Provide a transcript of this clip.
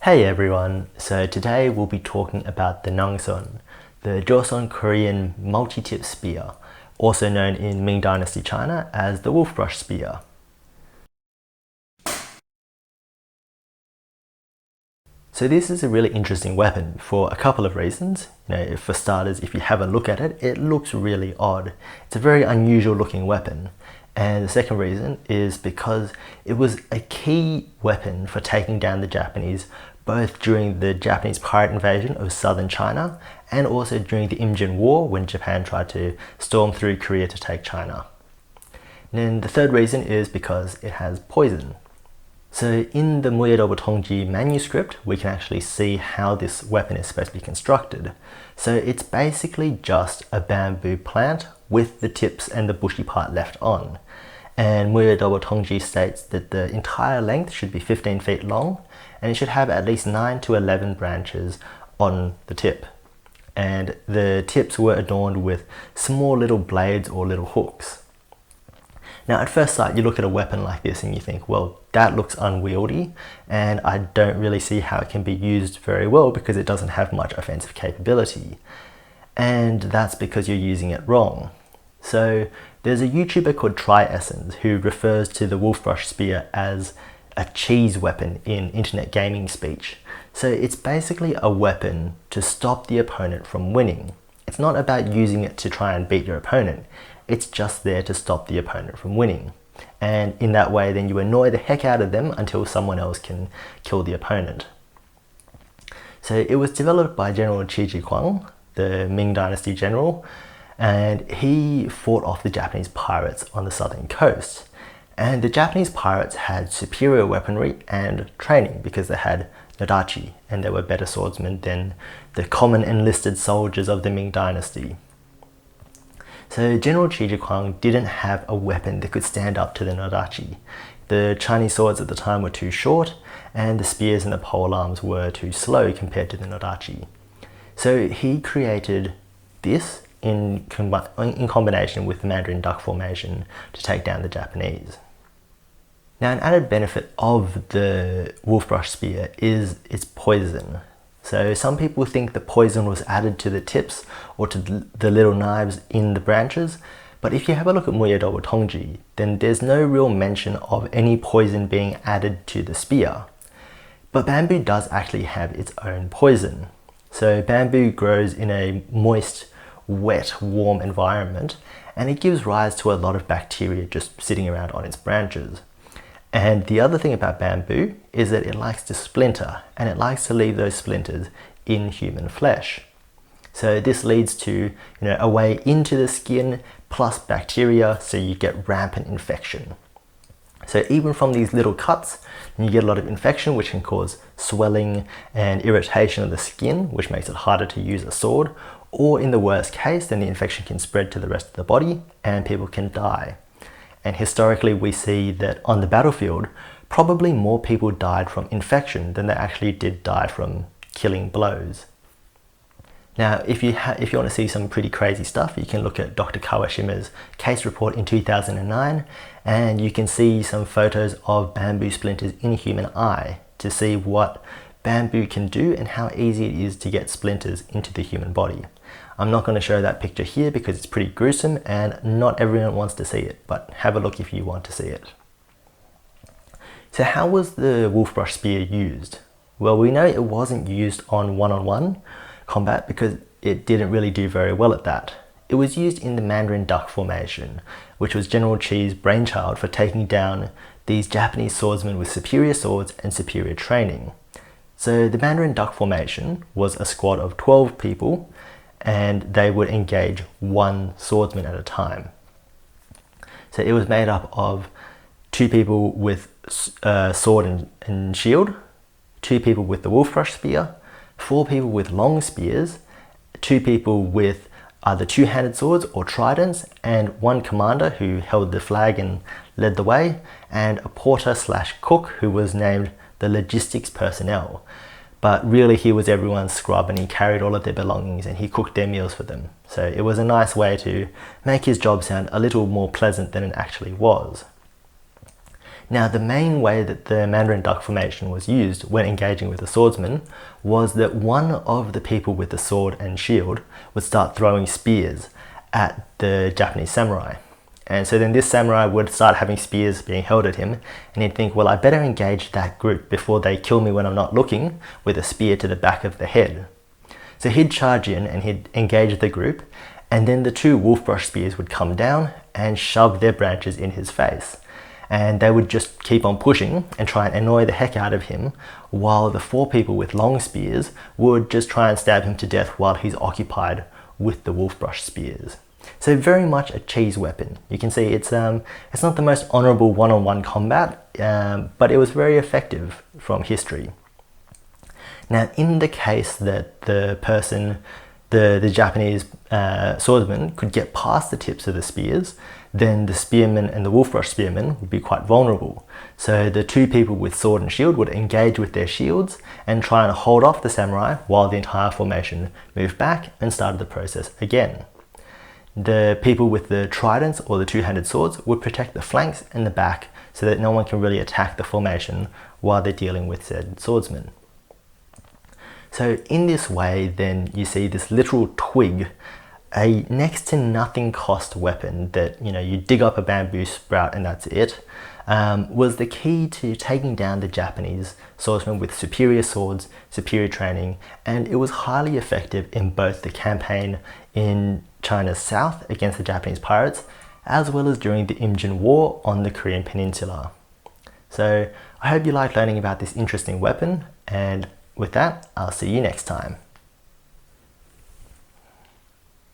Hey everyone, so today we'll be talking about the nangseon, the Joseon Korean multi-tip spear, also known in Ming Dynasty China as the Wolfbrush Spear. So this is a really interesting weapon for a couple of reasons. For starters, if you have a look at it, it looks really odd. It's a very unusual looking weapon. And the second reason is because it was a key weapon for taking down the Japanese, both during the Japanese pirate invasion of southern China and also during the Imjin War when Japan tried to storm through Korea to take China. And then the third reason is because it has poison. So in the Tongji manuscript, we can actually see how this weapon is supposed to be constructed. So it's basically just a bamboo plant with the tips and the bushy part left on. And Tongji states that the entire length should be 15 feet long, and it should have at least 9 to 11 branches on the tip. And the tips were adorned with small little blades or little hooks. Now at first sight, you look at a weapon like this and you think, well, that looks unwieldy, and I don't really see how it can be used very well because it doesn't have much offensive capability. And that's because you're using it wrong. So there's a YouTuber called TryEssence who refers to the Wolfbrush Spear as a cheese weapon in internet gaming speech. So it's basically a weapon to stop the opponent from winning. It's not about using it to try and beat your opponent. It's just there to stop the opponent from winning. And in that way, then you annoy the heck out of them until someone else can kill the opponent. So it was developed by General Qi Jiguang, the Ming Dynasty general, and he fought off the Japanese pirates on the southern coast. And the Japanese pirates had superior weaponry and training because they had nodachi, and they were better swordsmen than the common enlisted soldiers of the Ming Dynasty. So General Qi Jiguang didn't have a weapon that could stand up to the nodachi. The Chinese swords at the time were too short, and the spears and the polearms were too slow compared to the nodachi. So he created this in combination with the Mandarin duck formation to take down the Japanese. Now, an added benefit of the Wolfbrush Spear is its poison. So some people think the poison was added to the tips or to the little knives in the branches, but if you have a look at Tongji, then there's no real mention of any poison being added to the spear. But bamboo does actually have its own poison. So bamboo grows in a moist, wet, warm environment, and it gives rise to a lot of bacteria just sitting around on its branches. And the other thing about bamboo is that it likes to splinter, and it likes to leave those splinters in human flesh. So this leads to a way into the skin plus bacteria, so you get rampant infection. So even from these little cuts, you get a lot of infection, which can cause swelling and irritation of the skin, which makes it harder to use a sword. Or in the worst case, then the infection can spread to the rest of the body and people can die. And historically, we see that on the battlefield, probably more people died from infection than they actually did die from killing blows. Now, if you want to see some pretty crazy stuff, you can look at Dr. Kawashima's case report in 2009, and you can see some photos of bamboo splinters in a human eye to see what bamboo can do and how easy it is to get splinters into the human body. I'm not going to show that picture here because it's pretty gruesome and not everyone wants to see it, but have a look if you want to see it. So how was the Wolfbrush Spear used? Well, we know it wasn't used on one-on-one combat because it didn't really do very well at that. It was used in the Mandarin duck formation, which was General Qi's brainchild for taking down these Japanese swordsmen with superior swords and superior training. So the Mandarin duck formation was a squad of 12 people, and they would engage one swordsman at a time. So it was made up of 2 people with sword and shield, 2 people with the Wolfbrush Spear, 4 people with long spears, 2 people with either two-handed swords or tridents, and 1 commander who held the flag and led the way, and a porter/cook who was named the logistics personnel. But really he was everyone's scrub, and he carried all of their belongings and he cooked their meals for them. So it was a nice way to make his job sound a little more pleasant than it actually was. Now, the main way that the Mandarin duck formation was used when engaging with a swordsman was that one of the people with the sword and shield would start throwing spears at the Japanese samurai. And so then this samurai would start having spears being held at him, and he'd think, well, I better engage that group before they kill me when I'm not looking with a spear to the back of the head. So he'd charge in and he'd engage the group, and then the two Wolfbrush spears would come down and shove their branches in his face. And they would just keep on pushing and try and annoy the heck out of him, while the four people with long spears would just try and stab him to death while he's occupied with the Wolfbrush spears. So very much a cheese weapon. You can see it's not the most honorable one-on-one combat, but it was very effective from history. Now, in the case that the Japanese swordsman could get past the tips of the spears, then the spearmen and the Wolfbrush spearmen would be quite vulnerable. So the two people with sword and shield would engage with their shields and try and hold off the samurai while the entire formation moved back and started the process again. The people with the tridents or the two-handed swords would protect the flanks and the back so that no one can really attack the formation while they're dealing with said swordsmen. So in this way, then you see this literal twig, a next to nothing cost weapon that, you dig up a bamboo sprout and that's it, was the key to taking down the Japanese swordsmen with superior swords, superior training, and it was highly effective in both the campaign in China's south against the Japanese pirates, as well as during the Imjin War on the Korean Peninsula. So I hope you liked learning about this interesting weapon, and with that, I'll see you next time.